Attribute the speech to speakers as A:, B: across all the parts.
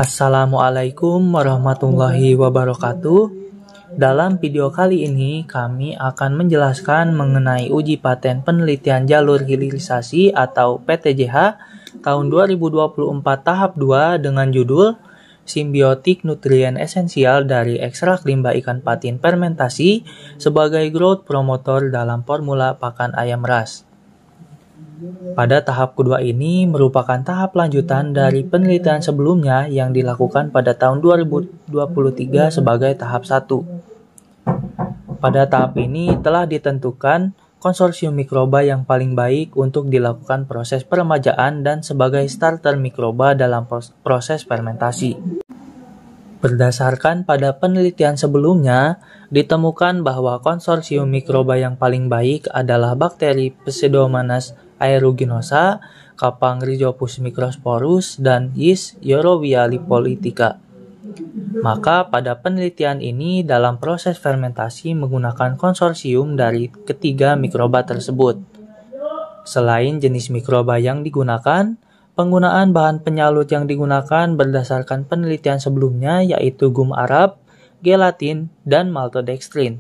A: Assalamualaikum warahmatullahi wabarakatuh. Dalam video kali ini kami akan menjelaskan mengenai uji paten penelitian jalur hilirisasi atau PTJH tahun 2024 tahap 2 dengan judul Simbiotik Nutrien Esensial dari Ekstrak Limbah Ikan Patin Fermentasi sebagai growth promotor dalam formula pakan ayam ras. Pada tahap kedua ini merupakan tahap lanjutan dari penelitian sebelumnya yang dilakukan pada tahun 2023 sebagai tahap 1. Pada tahap ini telah ditentukan konsorsium mikroba yang paling baik untuk dilakukan proses peremajaan dan sebagai starter mikroba dalam proses fermentasi. Berdasarkan pada penelitian sebelumnya, ditemukan bahwa konsorsium mikroba yang paling baik adalah bakteri Pseudomonas aeruginosa, kapang Rhizopus microsporus, dan yeast Eurowia lipolytica. Maka pada penelitian ini dalam proses fermentasi menggunakan konsorsium dari ketiga mikroba tersebut. Selain jenis mikroba yang digunakan, penggunaan bahan penyalut yang digunakan berdasarkan penelitian sebelumnya yaitu gum Arab, gelatin, dan maltodextrin.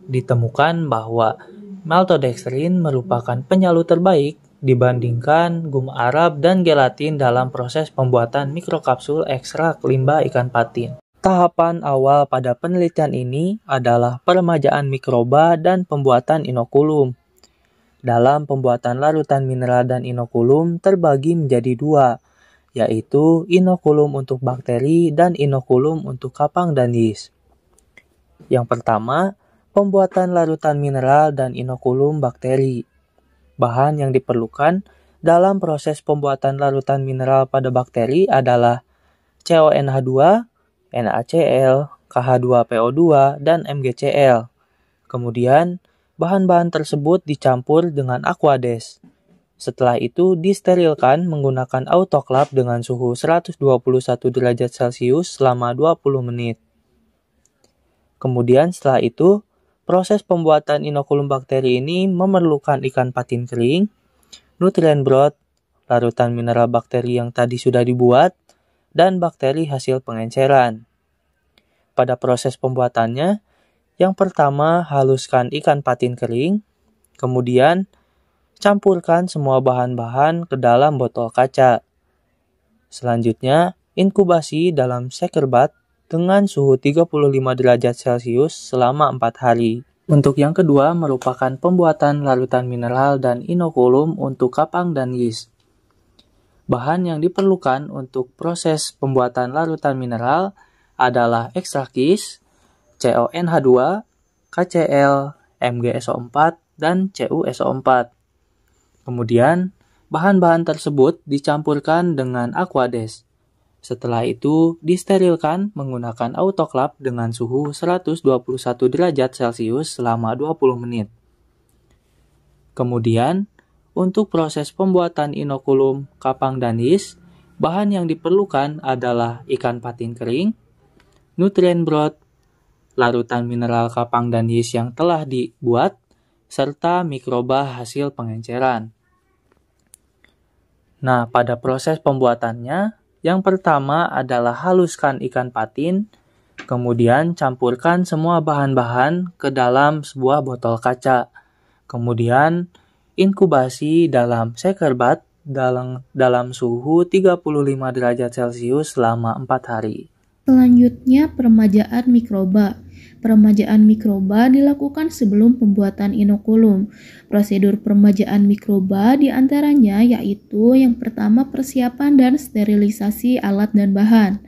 A: Ditemukan bahwa maltodextrin merupakan penyalut terbaik dibandingkan gum Arab dan gelatin dalam proses pembuatan mikrokapsul ekstrak limbah ikan patin. Tahapan awal pada penelitian ini adalah peremajaan mikroba dan pembuatan inokulum. Dalam pembuatan larutan mineral dan inokulum terbagi menjadi dua, yaitu inokulum untuk bakteri dan inokulum untuk kapang dan yeast. Yang pertama, pembuatan larutan mineral dan inokulum bakteri. Bahan yang diperlukan dalam proses pembuatan larutan mineral pada bakteri adalah CONH2, NaCl, KH2PO2, dan MgCl. Kemudian, bahan-bahan tersebut dicampur dengan Aquades. Setelah itu disterilkan menggunakan autoclave dengan suhu 121 derajat Celcius selama 20 menit. Kemudian setelah itu, proses pembuatan inokulum bakteri ini memerlukan ikan patin kering, nutrien broth, larutan mineral bakteri yang tadi sudah dibuat, dan bakteri hasil pengenceran. Pada proses pembuatannya, yang pertama haluskan ikan patin kering, kemudian campurkan semua bahan-bahan ke dalam botol kaca. Selanjutnya, inkubasi dalam shaker bath dengan suhu 35 derajat Celcius selama 4 hari. Untuk yang kedua merupakan pembuatan larutan mineral dan inokulum untuk kapang dan yeast. Bahan yang diperlukan untuk proses pembuatan larutan mineral adalah ekstrak yeast, CONH2, KCl, MgSO4, dan CuSO4. Kemudian, bahan-bahan tersebut dicampurkan dengan Aquades. Setelah itu, disterilkan menggunakan autoclave dengan suhu 121 derajat Celcius selama 20 menit. Kemudian, untuk proses pembuatan inokulum, kapang, dan yeast, bahan yang diperlukan adalah ikan patin kering, nutrien broth, larutan mineral kapang dan yeast yang telah dibuat, serta mikroba hasil pengenceran. Nah, pada proses pembuatannya, yang pertama adalah haluskan ikan patin, kemudian campurkan semua bahan-bahan ke dalam sebuah botol kaca. Kemudian inkubasi dalam shaker bath dalam suhu 35 derajat Celcius selama 4 hari.
B: Selanjutnya, peremajaan mikroba. Peremajaan mikroba dilakukan sebelum pembuatan inokulum. Prosedur peremajaan mikroba diantaranya yaitu yang pertama persiapan dan sterilisasi alat dan bahan.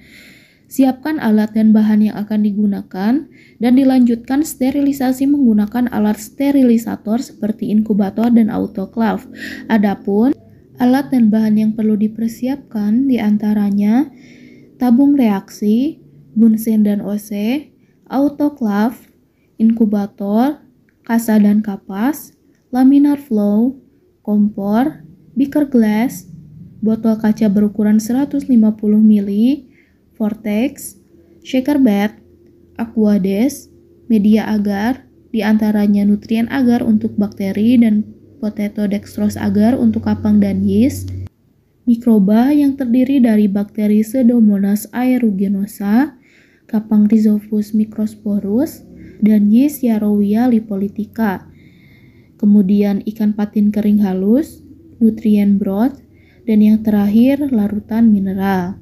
B: Siapkan alat dan bahan yang akan digunakan dan dilanjutkan sterilisasi menggunakan alat sterilisator seperti inkubator dan autoclave. Adapun alat dan bahan yang perlu dipersiapkan diantaranya tabung reaksi, Bunsen dan OC, autoclave, inkubator, kasa dan kapas, laminar flow, kompor, beaker glass, botol kaca berukuran 150 ml, vortex, shaker bath, Aquades, media agar, diantaranya nutrien agar untuk bakteri dan potato dextrose agar untuk kapang dan yeast, Mikroba yang terdiri dari bakteri Pseudomonas aeruginosa, kapang Rhizopus microsporus, dan yeast Yarrowia lipolytica. Kemudian ikan patin kering halus, nutrien broth, dan yang terakhir larutan mineral.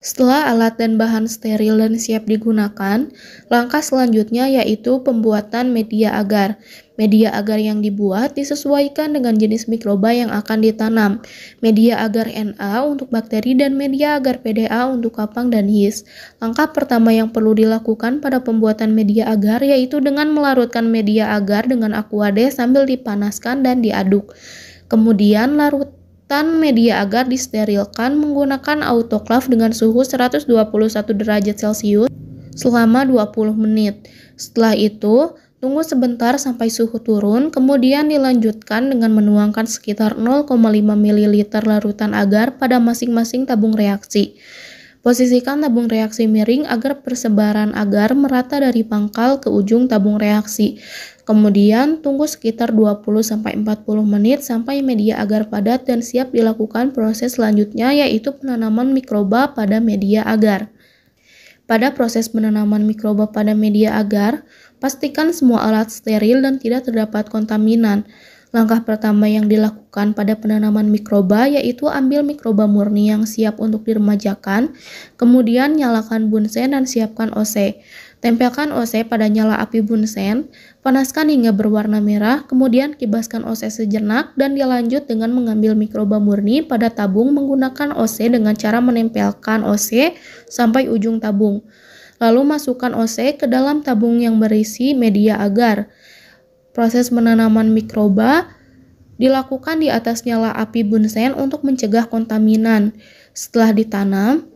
B: Setelah alat dan bahan steril dan siap digunakan, langkah selanjutnya yaitu pembuatan media agar. Media agar yang dibuat disesuaikan dengan jenis mikroba yang akan ditanam. Media agar Na untuk bakteri dan media agar PDA untuk kapang dan yeast. Langkah pertama yang perlu dilakukan pada pembuatan media agar yaitu dengan melarutkan media agar dengan aquades sambil dipanaskan dan diaduk. Kemudian media agar disterilkan menggunakan autoclave dengan suhu 121 derajat Celcius selama 20 menit. Setelah itu, tunggu sebentar sampai suhu turun, kemudian dilanjutkan dengan menuangkan sekitar 0,5 ml larutan agar pada masing-masing tabung reaksi. Posisikan tabung reaksi miring agar persebaran agar merata dari pangkal ke ujung tabung reaksi. Kemudian tunggu sekitar 20-40 menit sampai media agar padat dan siap dilakukan proses selanjutnya yaitu penanaman mikroba pada media agar. Pada proses penanaman mikroba pada media agar, pastikan semua alat steril dan tidak terdapat kontaminan. Langkah pertama yang dilakukan pada penanaman mikroba yaitu ambil mikroba murni yang siap untuk diremajakan, kemudian nyalakan bunsen dan siapkan OC. Tempelkan OC pada nyala api bunsen, panaskan hingga berwarna merah, kemudian kibaskan OC sejenak dan dilanjut dengan mengambil mikroba murni pada tabung menggunakan OC dengan cara menempelkan OC sampai ujung tabung. Lalu masukkan OC ke dalam tabung yang berisi media agar. Proses penanaman mikroba dilakukan di atas nyala api bunsen untuk mencegah kontaminan. Setelah ditanam,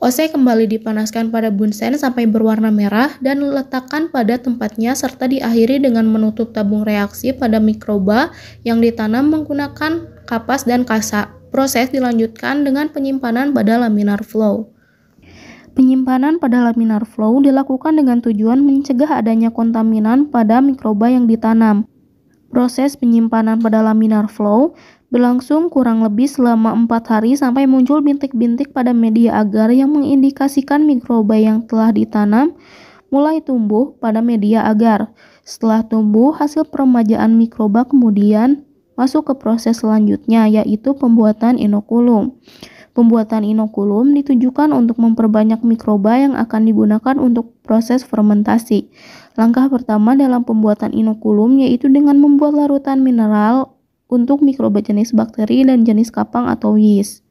B: OC kembali dipanaskan pada bunsen sampai berwarna merah dan letakkan pada tempatnya serta diakhiri dengan menutup tabung reaksi pada mikroba yang ditanam menggunakan kapas dan kasa. Proses dilanjutkan dengan penyimpanan pada laminar flow. Penyimpanan pada laminar flow dilakukan dengan tujuan mencegah adanya kontaminan pada mikroba yang ditanam. Proses penyimpanan pada laminar flow berlangsung kurang lebih selama 4 hari sampai muncul bintik-bintik pada media agar yang mengindikasikan mikroba yang telah ditanam mulai tumbuh pada media agar. Setelah tumbuh, hasil peremajaan mikroba kemudian masuk ke proses selanjutnya yaitu pembuatan inokulum. Pembuatan inokulum ditujukan untuk memperbanyak mikroba yang akan digunakan untuk proses fermentasi. Langkah pertama dalam pembuatan inokulum yaitu dengan membuat larutan mineral untuk mikroba jenis bakteri dan jenis kapang atau yeast.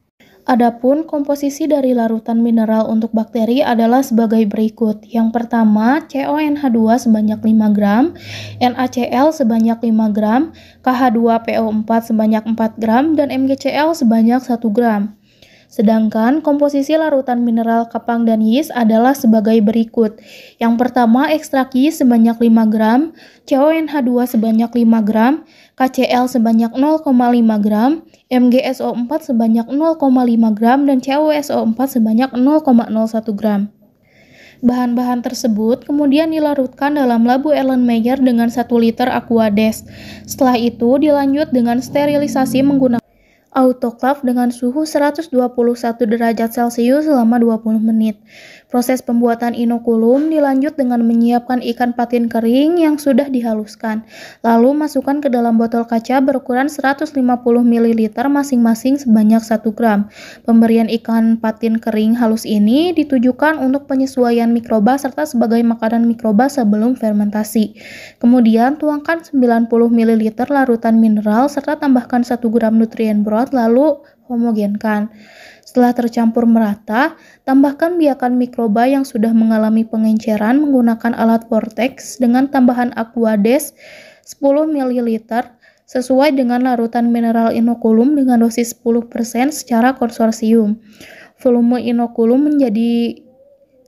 B: Adapun komposisi dari larutan mineral untuk bakteri adalah sebagai berikut. Yang pertama, CONH2 sebanyak 5 gram, NaCl sebanyak 5 gram, KH2PO4 sebanyak 4 gram, dan MgCl sebanyak 1 gram. Sedangkan komposisi larutan mineral kapang dan yeast adalah sebagai berikut. Yang pertama, ekstrak yeast sebanyak 5 gram, CONH2 sebanyak 5 gram, KCl sebanyak 0,5 gram, MgSO4 sebanyak 0,5 gram, dan CuSO4 sebanyak 0,01 gram. Bahan-bahan tersebut kemudian dilarutkan dalam labu Erlenmeyer dengan 1 liter aquades. Setelah itu dilanjut dengan sterilisasi menggunakan autoclave dengan suhu 121 derajat Celcius selama 20 menit. Proses pembuatan inokulum dilanjut dengan menyiapkan ikan patin kering yang sudah dihaluskan. Lalu masukkan ke dalam botol kaca berukuran 150 ml masing-masing sebanyak 1 gram. Pemberian ikan patin kering halus ini ditujukan untuk penyesuaian mikroba serta sebagai makanan mikroba sebelum fermentasi. Kemudian tuangkan 90 ml larutan mineral serta tambahkan 1 gram nutrien broth lalu homogenkan. Setelah tercampur merata, tambahkan biakan mikroba yang sudah mengalami pengenceran menggunakan alat vortex dengan tambahan aquades 10 ml sesuai dengan larutan mineral inokulum dengan dosis 10% secara konsorsium. Volume inokulum menjadi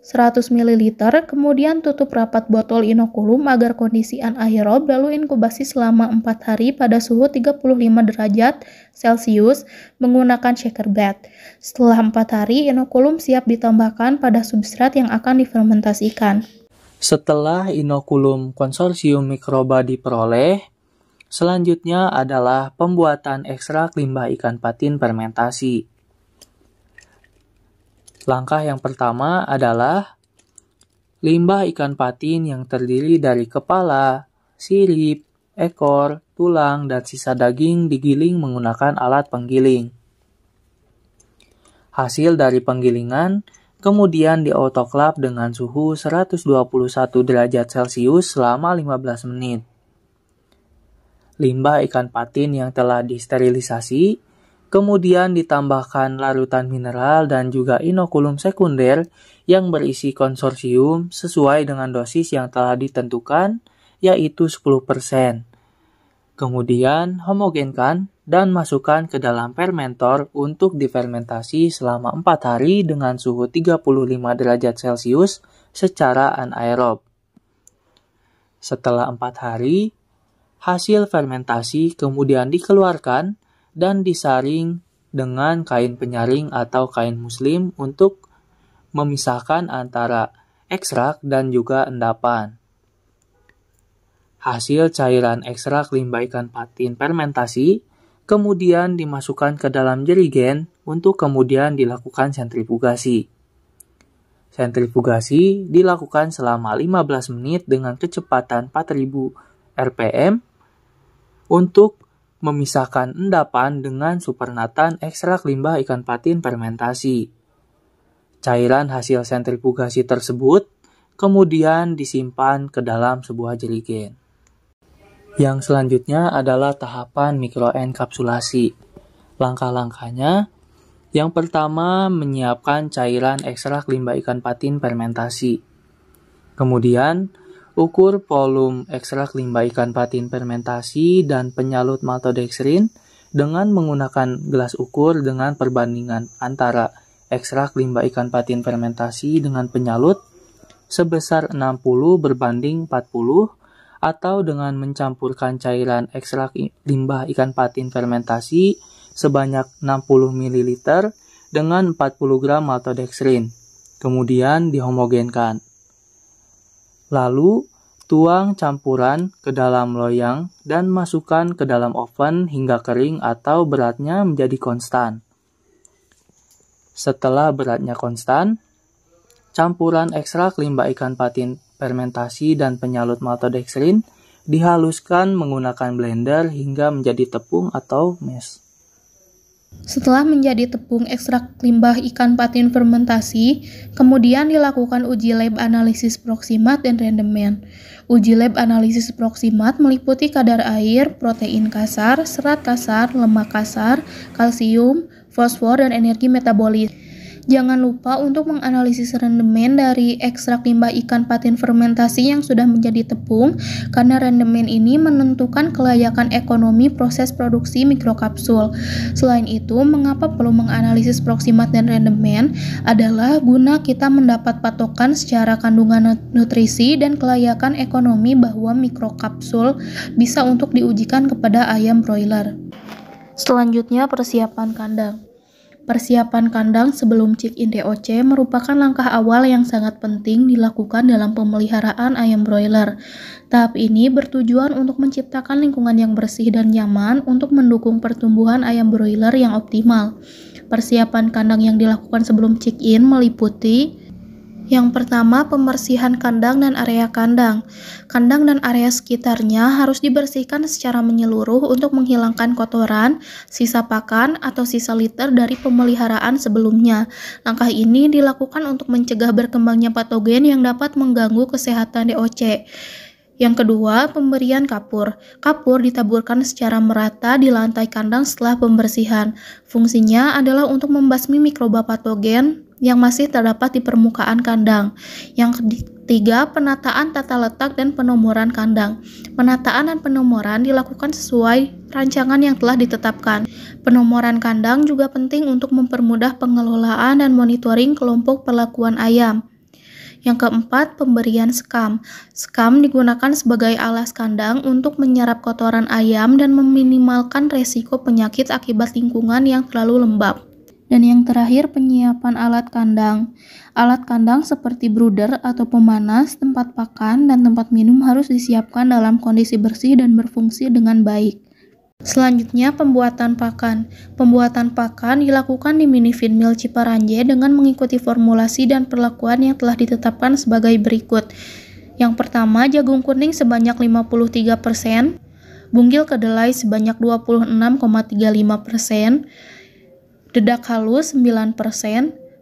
B: 100 ml, kemudian tutup rapat botol inokulum agar kondisi anaerob lalu inkubasi selama 4 hari pada suhu 35 derajat Celcius menggunakan shaker bed. Setelah 4 hari, inokulum siap ditambahkan pada substrat yang akan difermentasikan.
A: Setelah inokulum konsorsium mikroba diperoleh, Selanjutnya adalah pembuatan ekstrak limbah ikan patin fermentasi. Langkah yang pertama adalah limbah ikan patin yang terdiri dari kepala, sirip, ekor, tulang, dan sisa daging digiling menggunakan alat penggiling. Hasil dari penggilingan kemudian diotoklaf dengan suhu 121 derajat Celcius selama 15 menit. Limbah ikan patin yang telah disterilisasi, kemudian ditambahkan larutan mineral dan juga inokulum sekunder yang berisi konsorsium sesuai dengan dosis yang telah ditentukan, yaitu 10%. Kemudian homogenkan dan masukkan ke dalam fermentor untuk difermentasi selama 4 hari dengan suhu 35 derajat Celcius secara anaerob. Setelah 4 hari, hasil fermentasi kemudian dikeluarkan dan disaring dengan kain penyaring atau kain muslim untuk memisahkan antara ekstrak dan juga endapan. Hasil cairan ekstrak limbah ikan patin fermentasi kemudian dimasukkan ke dalam jerigen untuk kemudian dilakukan sentrifugasi. Sentrifugasi dilakukan selama 15 menit dengan kecepatan 4000 rpm untuk memisahkan endapan dengan supernatan ekstrak limbah ikan patin fermentasi. Cairan hasil sentrifugasi tersebut kemudian disimpan ke dalam sebuah jerigen. Yang selanjutnya adalah tahapan mikroenkapsulasi. Langkah-langkahnya, yang pertama menyiapkan cairan ekstrak limbah ikan patin fermentasi. Kemudian, ukur volume ekstrak limbah ikan patin fermentasi dan penyalut maltodextrin dengan menggunakan gelas ukur dengan perbandingan antara ekstrak limbah ikan patin fermentasi dengan penyalut sebesar 60 berbanding 40 atau dengan mencampurkan cairan ekstrak limbah ikan patin fermentasi sebanyak 60 ml dengan 40 gram maltodextrin. Kemudian dihomogenkan. Lalu, tuang campuran ke dalam loyang dan masukkan ke dalam oven hingga kering atau beratnya menjadi konstan. Setelah beratnya konstan, campuran ekstrak limbah ikan patin fermentasi dan penyalut maltodextrin dihaluskan menggunakan blender hingga menjadi tepung atau mash.
B: Setelah menjadi tepung ekstrak limbah ikan patin fermentasi, kemudian dilakukan uji lab analisis proximat dan rendemen. Uji lab analisis proximat meliputi kadar air, protein kasar, serat kasar, lemak kasar, kalsium, fosfor, dan energi metabolis. Jangan lupa untuk menganalisis rendemen dari ekstrak limbah ikan patin fermentasi yang sudah menjadi tepung, karena rendemen ini menentukan kelayakan ekonomi proses produksi mikrokapsul. Selain itu, mengapa perlu menganalisis proximat dan rendemen adalah guna kita mendapat patokan secara kandungan nutrisi dan kelayakan ekonomi bahwa mikrokapsul bisa untuk diujikan kepada ayam broiler. Selanjutnya, persiapan kandang. Persiapan kandang sebelum check-in DOC merupakan langkah awal yang sangat penting dilakukan dalam pemeliharaan ayam broiler. Tahap ini bertujuan untuk menciptakan lingkungan yang bersih dan nyaman untuk mendukung pertumbuhan ayam broiler yang optimal. Persiapan kandang yang dilakukan sebelum check-in meliputi: yang pertama, pembersihan kandang dan area kandang. Kandang dan area sekitarnya harus dibersihkan secara menyeluruh untuk menghilangkan kotoran, sisa pakan, atau sisa litter dari pemeliharaan sebelumnya. Langkah ini dilakukan untuk mencegah berkembangnya patogen yang dapat mengganggu kesehatan DOC. Yang kedua, pemberian kapur. Kapur ditaburkan secara merata di lantai kandang setelah pembersihan. Fungsinya adalah untuk membasmi mikroba patogen yang masih terdapat di permukaan kandang. Yang ketiga, penataan tata letak dan penomoran kandang. Penataan dan penomoran dilakukan sesuai rancangan yang telah ditetapkan. Penomoran kandang juga penting untuk mempermudah pengelolaan dan monitoring kelompok perlakuan ayam. Yang keempat, pemberian sekam. Sekam digunakan sebagai alas kandang untuk menyerap kotoran ayam dan meminimalkan resiko penyakit akibat lingkungan yang terlalu lembab. Dan yang terakhir, penyiapan alat kandang. Alat kandang seperti brooder atau pemanas, tempat pakan, dan tempat minum harus disiapkan dalam kondisi bersih dan berfungsi dengan baik. Selanjutnya, pembuatan pakan. Pembuatan pakan dilakukan di Mini Feed Mill Ciparanje dengan mengikuti formulasi dan perlakuan yang telah ditetapkan sebagai berikut. Yang pertama, jagung kuning sebanyak 53%, bunggil kedelai sebanyak 26,35%, dedak halus 9%,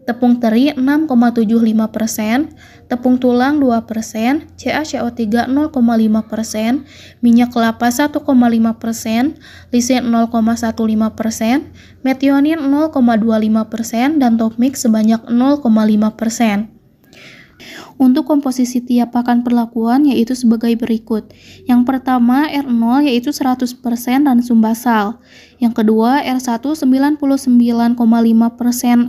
B: tepung teri 6,75%, tepung tulang 2%, CaCO3 0,5%, minyak kelapa 1,5%, lisin 0,15%, metionin 0,25%, dan top mix sebanyak 0,5%. Untuk komposisi tiap pakan perlakuan yaitu sebagai berikut. Yang pertama, R0 yaitu 100% ransum basal. Yang kedua, R1 99,5%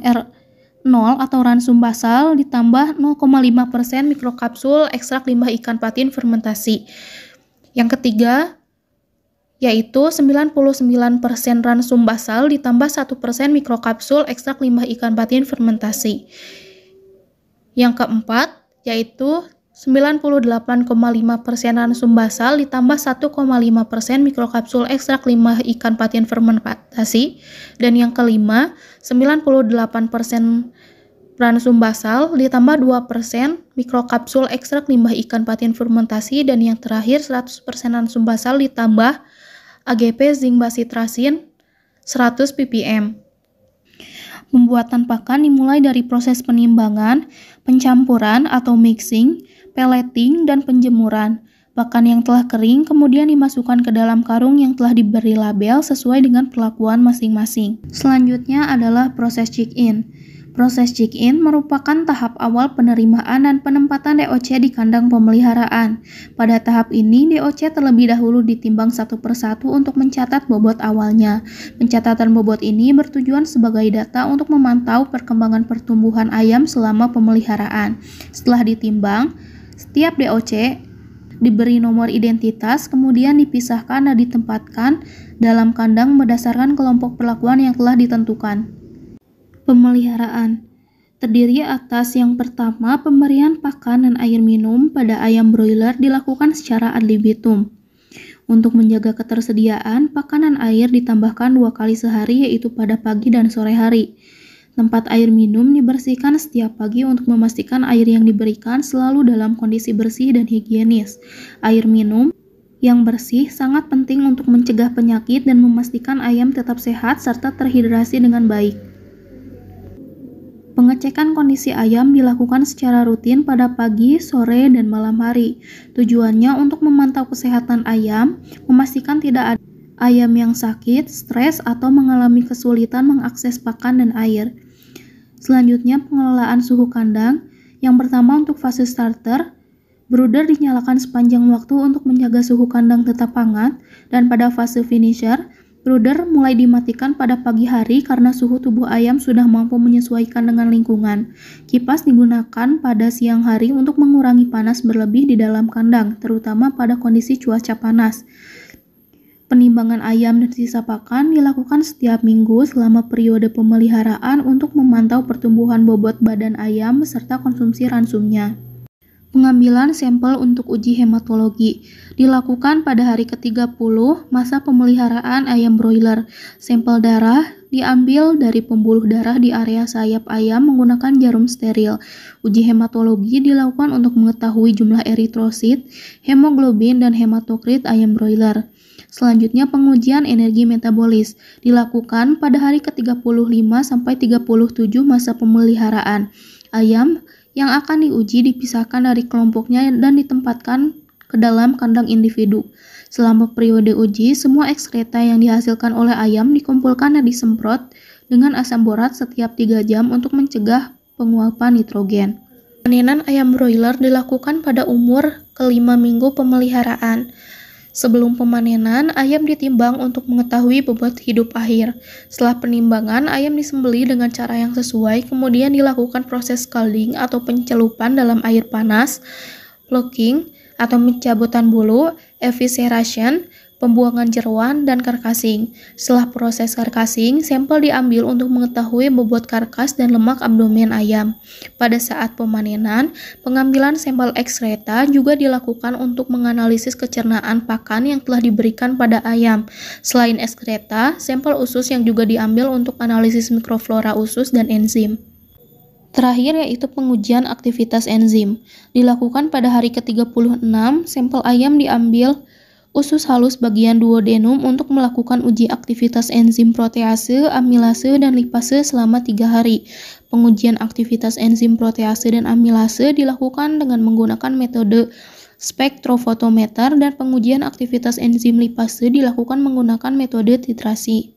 B: R0 atau ransum basal ditambah 0,5% mikrokapsul ekstrak limbah ikan patin fermentasi. Yang ketiga, yaitu 99% ransum basal ditambah 1% mikrokapsul ekstrak limbah ikan patin fermentasi. Yang keempat, yaitu 98,5% ransum basal ditambah 1,5% mikrokapsul ekstrak limbah ikan patin fermentasi. Dan yang kelima, 98% ransum basal ditambah 2% mikrokapsul ekstrak limbah ikan patin fermentasi. Dan yang terakhir, 100% ransum basal ditambah AGP zinc basitrasin 100 ppm. Pembuatan pakan dimulai dari proses penimbangan, pencampuran atau mixing, pelleting, dan penjemuran. Pakan yang telah kering kemudian dimasukkan ke dalam karung yang telah diberi label sesuai dengan perlakuan masing-masing. Selanjutnya adalah proses check-in. Proses check-in merupakan tahap awal penerimaan dan penempatan DOC di kandang pemeliharaan. Pada tahap ini, DOC terlebih dahulu ditimbang satu persatu untuk mencatat bobot awalnya. Pencatatan bobot ini bertujuan sebagai data untuk memantau perkembangan pertumbuhan ayam selama pemeliharaan. Setelah ditimbang, setiap DOC diberi nomor identitas, kemudian dipisahkan dan ditempatkan dalam kandang berdasarkan kelompok perlakuan yang telah ditentukan. Pemeliharaan terdiri atas yang pertama, pemberian pakan dan air minum pada ayam broiler dilakukan secara ad libitum. Untuk menjaga ketersediaan, pakan dan air ditambahkan 2 kali sehari yaitu pada pagi dan sore hari. Tempat air minum dibersihkan setiap pagi untuk memastikan air yang diberikan selalu dalam kondisi bersih dan higienis. Air minum yang bersih sangat penting untuk mencegah penyakit dan memastikan ayam tetap sehat serta terhidrasi dengan baik. Pengecekan kondisi ayam dilakukan secara rutin pada pagi, sore, dan malam hari. Tujuannya untuk memantau kesehatan ayam, memastikan tidak ada ayam yang sakit, stres, atau mengalami kesulitan mengakses pakan dan air. Selanjutnya, pengelolaan suhu kandang. Yang pertama, untuk fase starter, brooder dinyalakan sepanjang waktu untuk menjaga suhu kandang tetap hangat, dan pada fase finisher, brooder mulai dimatikan pada pagi hari karena suhu tubuh ayam sudah mampu menyesuaikan dengan lingkungan. Kipas digunakan pada siang hari untuk mengurangi panas berlebih di dalam kandang, terutama pada kondisi cuaca panas. Penimbangan ayam dan sisa pakan dilakukan setiap minggu selama periode pemeliharaan untuk memantau pertumbuhan bobot badan ayam beserta konsumsi ransumnya. Pengambilan sampel untuk uji hematologi dilakukan pada hari ke-30 masa pemeliharaan ayam broiler. Sampel darah diambil dari pembuluh darah di area sayap ayam menggunakan jarum steril. Uji hematologi dilakukan untuk mengetahui jumlah eritrosit, hemoglobin, dan hematokrit ayam broiler. Selanjutnya, pengujian energi metabolis dilakukan pada hari ke-35 sampai 37 masa pemeliharaan. Ayam yang akan diuji dipisahkan dari kelompoknya dan ditempatkan ke dalam kandang individu. Selama periode uji, semua ekskreta yang dihasilkan oleh ayam dikumpulkan dan disemprot dengan asam borat setiap 3 jam untuk mencegah penguapan nitrogen. Panenan ayam broiler dilakukan pada umur ke-5 minggu pemeliharaan. Sebelum pemanenan, ayam ditimbang untuk mengetahui bobot hidup akhir. Setelah penimbangan, ayam disembelih dengan cara yang sesuai, kemudian dilakukan proses scalding atau pencelupan dalam air panas, plucking atau pencabutan bulu, evisceration, pembuangan jeroan, dan karkasing. Setelah proses karkasing, sampel diambil untuk mengetahui bobot karkas dan lemak abdomen ayam. Pada saat pemanenan, pengambilan sampel ekskreta juga dilakukan untuk menganalisis kecernaan pakan yang telah diberikan pada ayam. Selain ekskreta, sampel usus yang juga diambil untuk analisis mikroflora usus dan enzim. Terakhir yaitu pengujian aktivitas enzim. Dilakukan pada hari ke-36, sampel ayam diambil usus halus bagian duodenum untuk melakukan uji aktivitas enzim protease, amilase, dan lipase selama 3 hari. Pengujian aktivitas enzim protease dan amilase dilakukan dengan menggunakan metode spektrofotometer dan pengujian aktivitas enzim lipase dilakukan menggunakan metode titrasi.